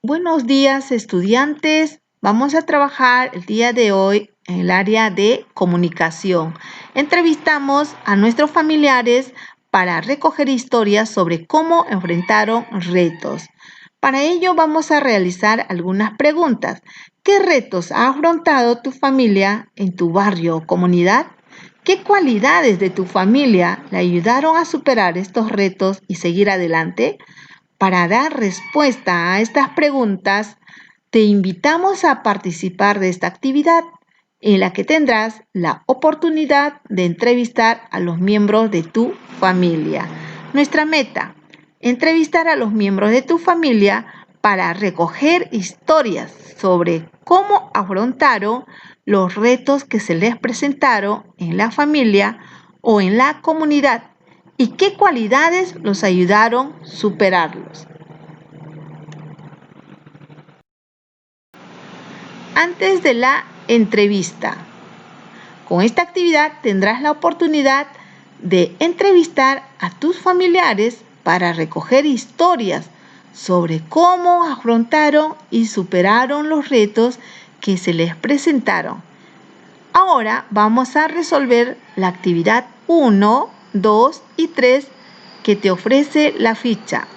Buenos días, estudiantes. Vamos a trabajar el día de hoy en el área de comunicación. Entrevistamos a nuestros familiares para recoger historias sobre cómo enfrentaron retos. Para ello vamos a realizar algunas preguntas. ¿Qué retos ha afrontado tu familia en tu barrio o comunidad? ¿Qué cualidades de tu familia le ayudaron a superar estos retos y seguir adelante? Para dar respuesta a estas preguntas, te invitamos a participar de esta actividad en la que tendrás la oportunidad de entrevistar a los miembros de tu familia. Nuestra meta, entrevistar a los miembros de tu familia para recoger historias sobre cómo afrontaron los retos que se les presentaron en la familia o en la comunidad y qué cualidades los ayudaron a superarlos. Antes de la entrevista. Con esta actividad tendrás la oportunidad de entrevistar a tus familiares para recoger historias sobre cómo afrontaron y superaron los retos que se les presentaron. Ahora vamos a resolver la actividad 1, 2 y 3 que te ofrece la ficha.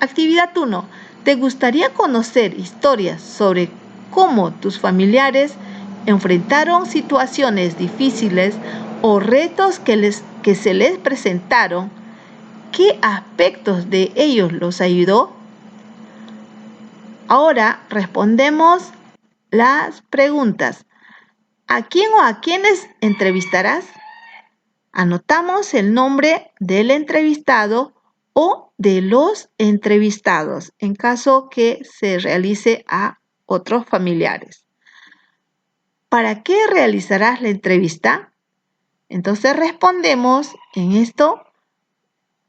Actividad 1. ¿Te gustaría conocer historias sobre cómo tus familiares enfrentaron situaciones difíciles o retos que se les presentaron? ¿Qué aspectos de ellos los ayudó? Ahora respondemos las preguntas. ¿A quién o a quiénes entrevistarás? Anotamos el nombre del entrevistado o de los entrevistados en caso que se realice a otros familiares. ¿Para qué realizarás la entrevista? Entonces respondemos en esto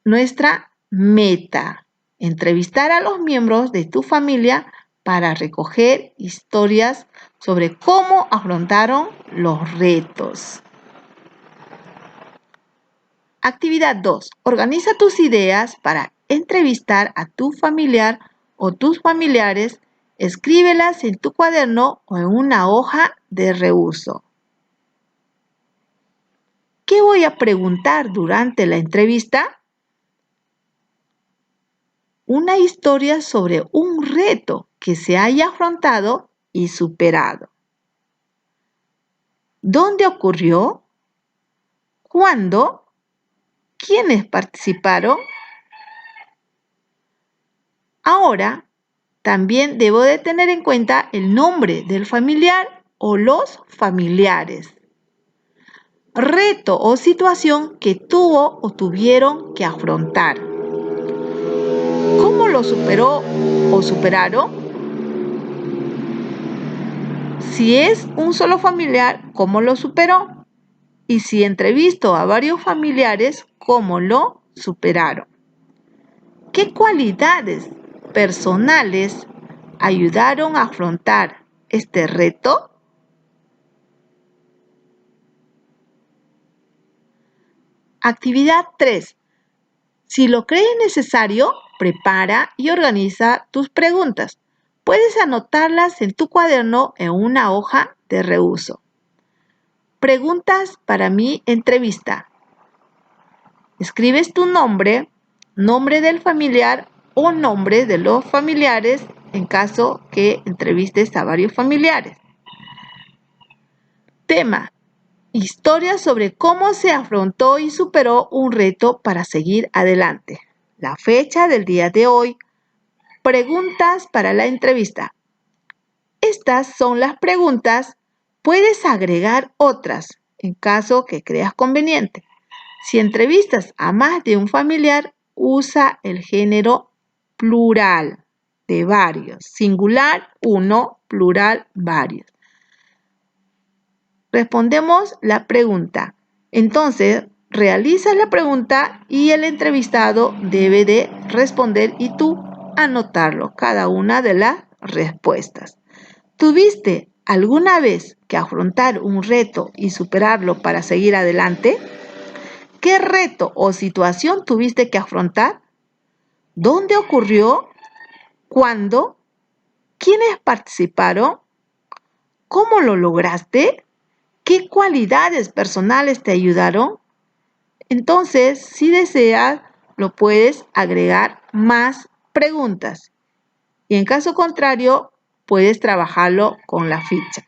nuestra meta, entrevistar a los miembros de tu familia para recoger historias sobre cómo afrontaron los retos. Actividad 2. Organiza tus ideas para entrevistar a tu familiar o tus familiares. Escríbelas en tu cuaderno o en una hoja de reuso. ¿Qué voy a preguntar durante la entrevista? Una historia sobre un reto que se haya afrontado y superado. ¿Dónde ocurrió? ¿Cuándo? ¿Quiénes participaron? Ahora, también debo de tener en cuenta el nombre del familiar o los familiares. Reto o situación que tuvo o tuvieron que afrontar. ¿Cómo lo superó o superaron? Si es un solo familiar, ¿cómo lo superó? Y si entrevisto a varios familiares, ¿cómo lo superaron? ¿Qué cualidades personales ayudaron a afrontar este reto? Actividad 3. Si lo crees necesario, prepara y organiza tus preguntas. Puedes anotarlas en tu cuaderno en una hoja de reuso. Preguntas para mi entrevista. Escribes tu nombre, nombre del familiar o nombre de los familiares en caso que entrevistes a varios familiares. Tema. Historia sobre cómo se afrontó y superó un reto para seguir adelante. La fecha del día de hoy. Preguntas para la entrevista. Estas son las preguntas. Puedes agregar otras en caso que creas conveniente. Si entrevistas a más de un familiar, usa el género plural de varios. Singular, uno, plural, varios. Respondemos la pregunta. Entonces, realizas la pregunta y el entrevistado debe de responder y tú anotarlo, cada una de las respuestas. ¿Tuviste alguna vez que afrontar un reto y superarlo para seguir adelante? ¿Qué reto o situación tuviste que afrontar? ¿Dónde ocurrió? ¿Cuándo? ¿Quiénes participaron? ¿Cómo lo lograste? ¿Qué cualidades personales te ayudaron? Entonces, si deseas, lo puedes agregar más preguntas. Y en caso contrario, puedes trabajarlo con la ficha.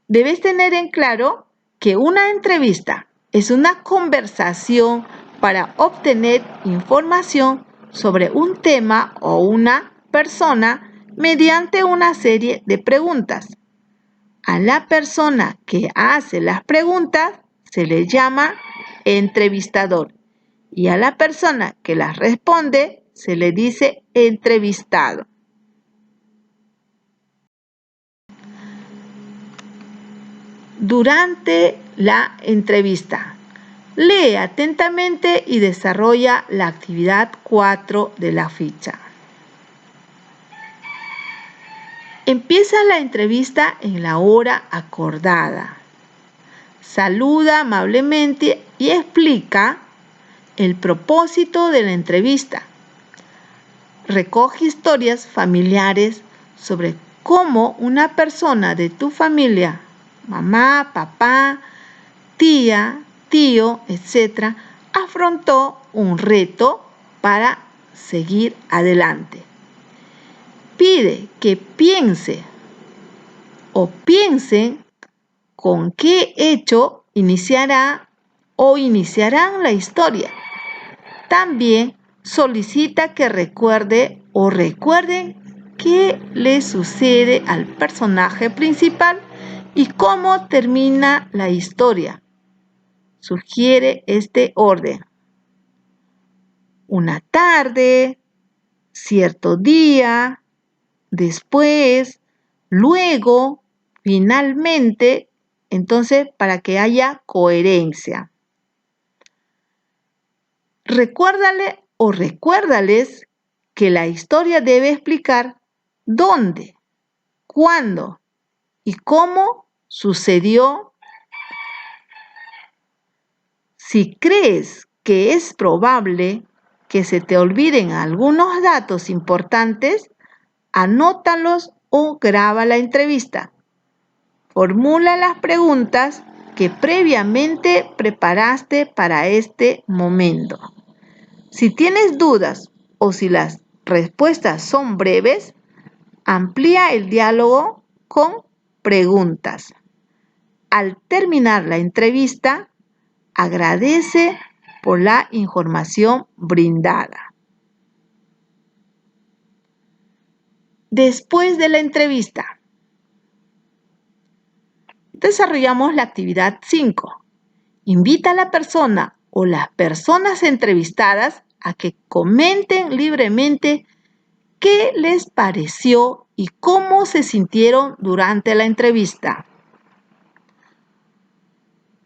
Debes tener en claro que una entrevista es una conversación para obtener información sobre un tema o una persona mediante una serie de preguntas. A la persona que hace las preguntas se le llama entrevistador y a la persona que las responde se le dice entrevistado. Durante la entrevista, lee atentamente y desarrolla la actividad 4 de la ficha. Empieza la entrevista en la hora acordada. Saluda amablemente y explica el propósito de la entrevista. Recoge historias familiares sobre cómo una persona de tu familia, mamá, papá, tía, tío, etc., afrontó un reto para seguir adelante. Pide que piense o piensen con qué hecho iniciarán la historia. También solicita que recuerde o recuerden qué le sucede al personaje principal y cómo termina la historia. Sugiere este orden: una tarde, cierto día, después, luego, finalmente, entonces para que haya coherencia. Recuérdales que la historia debe explicar dónde, cuándo y cómo sucedió. Si crees que es probable que se te olviden algunos datos importantes, anótalos o graba la entrevista. Formula las preguntas que previamente preparaste para este momento. Si tienes dudas o si las respuestas son breves, amplía el diálogo con preguntas. Al terminar la entrevista, agradece por la información brindada. Después de la entrevista, desarrollamos la actividad 5. Invita a la persona o las personas entrevistadas a que comenten libremente qué les pareció y cómo se sintieron durante la entrevista.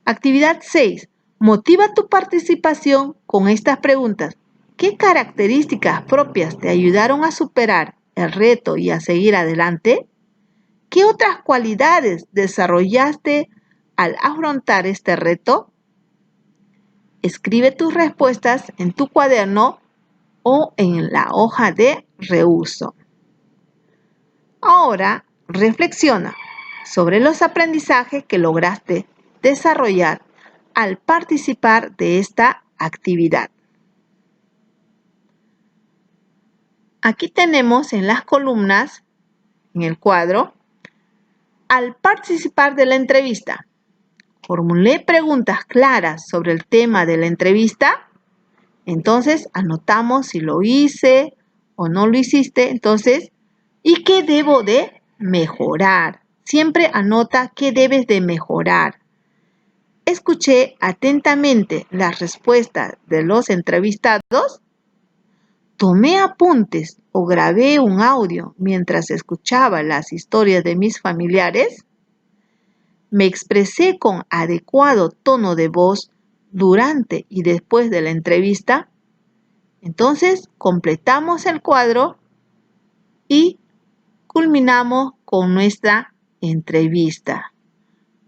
Actividad 6. Motiva tu participación con estas preguntas. ¿Qué características propias te ayudaron a superar el reto y a seguir adelante? ¿Qué otras cualidades desarrollaste al afrontar este reto? Escribe tus respuestas en tu cuaderno o en la hoja de reuso. Ahora reflexiona sobre los aprendizajes que lograste desarrollar al participar de esta actividad. Aquí tenemos en las columnas, en el cuadro, al participar de la entrevista. Formulé preguntas claras sobre el tema de la entrevista. Entonces anotamos si lo hice o no lo hiciste. Entonces, ¿y qué debo de mejorar? Siempre anota qué debes de mejorar. Escuché atentamente las respuestas de los entrevistados. Tomé apuntes o grabé un audio mientras escuchaba las historias de mis familiares. Me expresé con adecuado tono de voz durante y después de la entrevista. Entonces, completamos el cuadro y culminamos con nuestra entrevista.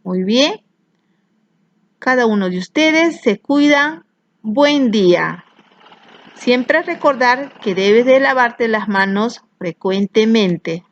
Muy bien. Cada uno de ustedes se cuida. Buen día. Siempre recordar que debes de lavarte las manos frecuentemente.